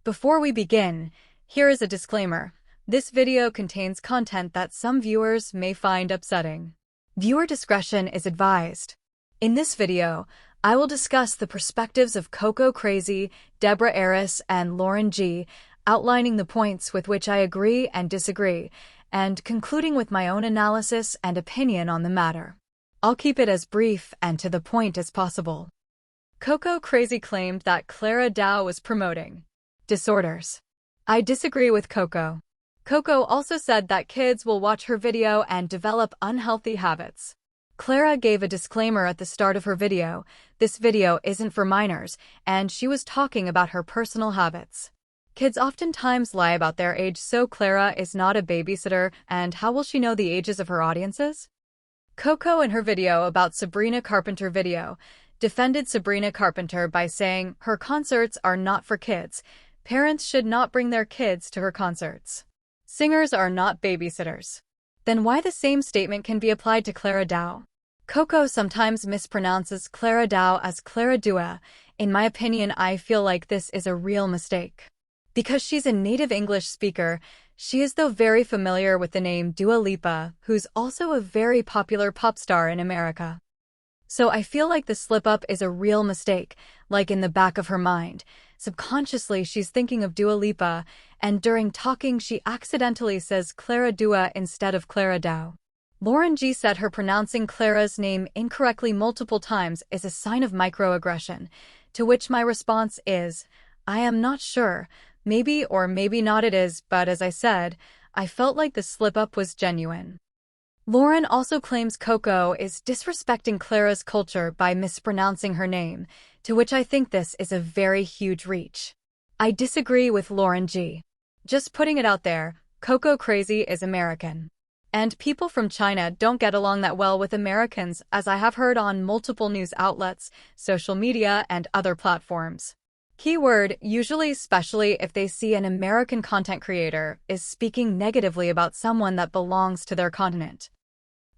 Before we begin, here is a disclaimer. This video contains content that some viewers may find upsetting. Viewer discretion is advised. In this video, I will discuss the perspectives of Coco Crazy, Deborah Eris, and Lauren G, outlining the points with which I agree and disagree, and concluding with my own analysis and opinion on the matter. I'll keep it as brief and to the point as possible. Coco Crazy claimed that Clara Dao was promoting disorders. I disagree with Coco. Coco also said that kids will watch her video and develop unhealthy habits. Clara gave a disclaimer at the start of her video. This video isn't for minors, and she was talking about her personal habits. Kids oftentimes lie about their age, so Clara is not a babysitter, and how will she know the ages of her audiences? Coco, in her video about Sabrina Carpenter video, defended Sabrina Carpenter by saying her concerts are not for kids. Parents should not bring their kids to her concerts. Singers are not babysitters. Then why the same statement can be applied to Clara Dao? Coco sometimes mispronounces Clara Dao as Clara Dua. In my opinion, I feel like this is a real mistake. Because she's a native English speaker, she is though very familiar with the name Dua Lipa, who's also a very popular pop star in America. So I feel like the slip-up is a real mistake, like in the back of her mind. Subconsciously, she's thinking of Dua Lipa, and during talking, she accidentally says Clara Dua instead of Clara Dao. Lauren G said her pronouncing Clara's name incorrectly multiple times is a sign of microaggression, to which my response is, I am not sure. Maybe or maybe not it is, but as I said, I felt like the slip-up was genuine. Lauren also claims Coco is disrespecting Clara's culture by mispronouncing her name, to which I think this is a very huge reach. I disagree with Lauren G. Just putting it out there, Coco Crazy is American. And people from China don't get along that well with Americans, as I have heard on multiple news outlets, social media, and other platforms. Keyword, usually especially if they see an American content creator is speaking negatively about someone that belongs to their continent.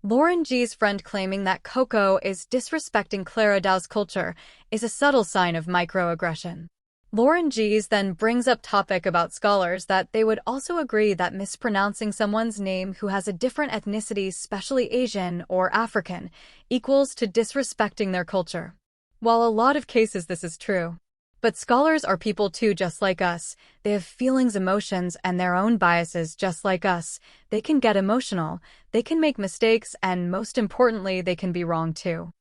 Lauren G's friend claiming that Coco is disrespecting Clara Dao's culture is a subtle sign of microaggression. Lauren G's then brings up topic about scholars that they would also agree that mispronouncing someone's name who has a different ethnicity, especially Asian or African, equals to disrespecting their culture. While a lot of cases this is true. But scholars are people too, just like us. They have feelings, emotions, and their own biases just like us. They can get emotional, they can make mistakes, and most importantly, they can be wrong too.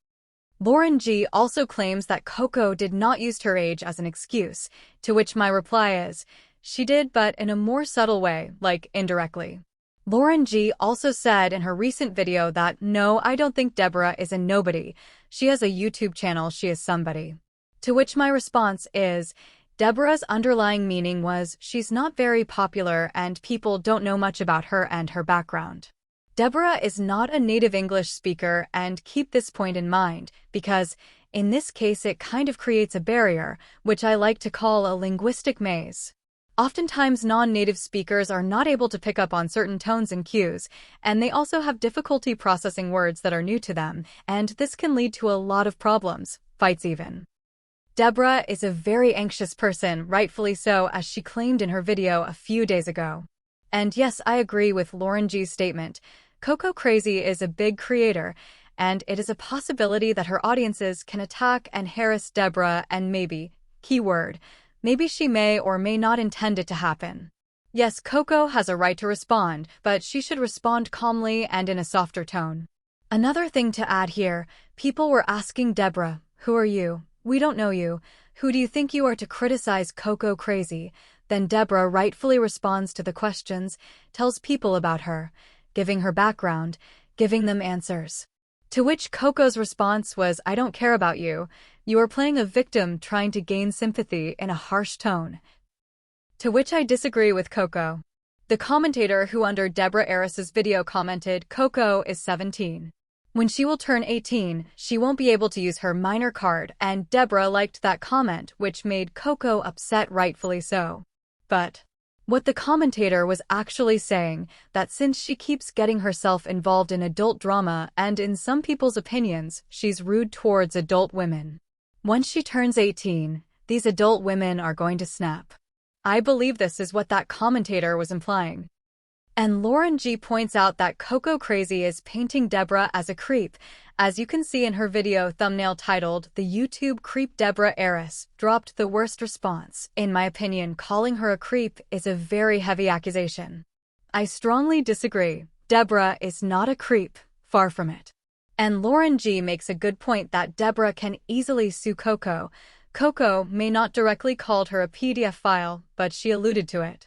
Lauren G also claims that Coco did not use her age as an excuse, to which my reply is, she did, but in a more subtle way, like indirectly. Lauren G also said in her recent video that, no, I don't think Deborah is a nobody. She has a YouTube channel, she is somebody. To which my response is, Deborah's underlying meaning was she's not very popular and people don't know much about her and her background. Deborah is not a native English speaker, and keep this point in mind, because in this case it kind of creates a barrier, which I like to call a linguistic maze. Oftentimes non-native speakers are not able to pick up on certain tones and cues, and they also have difficulty processing words that are new to them, and this can lead to a lot of problems, fights even. Deborah is a very anxious person, rightfully so, as she claimed in her video a few days ago. And yes, I agree with Lauren G's statement. Coco Crazy is a big creator, and it is a possibility that her audiences can attack and harass Deborah, and maybe, keyword, maybe she may or may not intend it to happen. Yes, Coco has a right to respond, but she should respond calmly and in a softer tone. Another thing to add here, people were asking Deborah, who are you? We don't know you. Who do you think you are to criticize Coco Crazy? Then Deborah rightfully responds to the questions, tells people about her, giving her background, giving them answers. To which Coco's response was, I don't care about you. You are playing a victim trying to gain sympathy in a harsh tone. To which I disagree with Coco. The commentator who under Deborah Eris's video commented, Coco is 17. When she will turn 18, she won't be able to use her minor card, and Deborah liked that comment, which made Coco upset, rightfully so. But what the commentator was actually saying, that since she keeps getting herself involved in adult drama, and in some people's opinions, she's rude towards adult women. Once she turns 18, these adult women are going to snap. I believe this is what that commentator was implying. And Lauren G points out that Coco Crazy is painting Deborah as a creep. As you can see in her video thumbnail titled, "The YouTube Creep Deborah Eris dropped the worst response. In my opinion, calling her a creep is a very heavy accusation. I strongly disagree. Deborah is not a creep, far from it." And Lauren G makes a good point that Deborah can easily sue Coco. Coco may not directly called her a PDF file, but she alluded to it.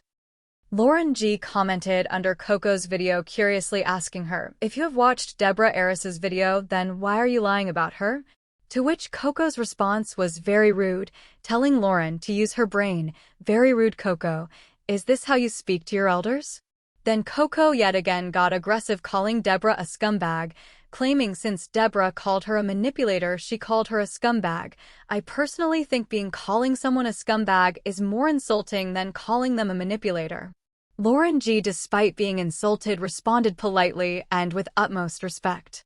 Lauren G commented under Coco's video curiously asking her, "If you have watched Deborah Eris's video, then why are you lying about her?" To which Coco's response was very rude, telling Lauren to use her brain. "Very rude, Coco. Is this how you speak to your elders?" Then Coco yet again got aggressive, calling Deborah a scumbag, claiming since Deborah called her a manipulator, she called her a scumbag. I personally think calling someone a scumbag is more insulting than calling them a manipulator. Lauren G, despite being insulted, responded politely and with utmost respect.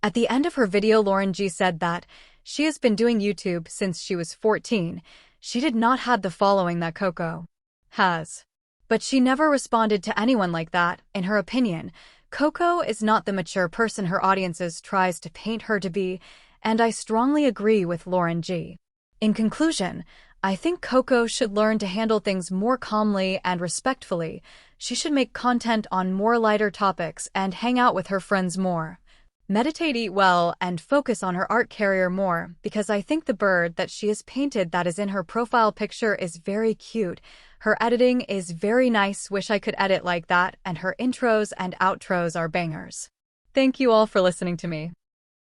At the end of her video, Lauren G said that she has been doing YouTube since she was 14. She did not have the following that Coco has. But she never responded to anyone like that. In her opinion, Coco is not the mature person her audiences tries to paint her to be, and I strongly agree with Lauren G. In conclusion, I think Coco should learn to handle things more calmly and respectfully. She should make content on more lighter topics and hang out with her friends more. Meditate, eat well, and focus on her art career more, because I think the bird that she has painted that is in her profile picture is very cute. Her editing is very nice, wish I could edit like that, and her intros and outros are bangers. Thank you all for listening to me.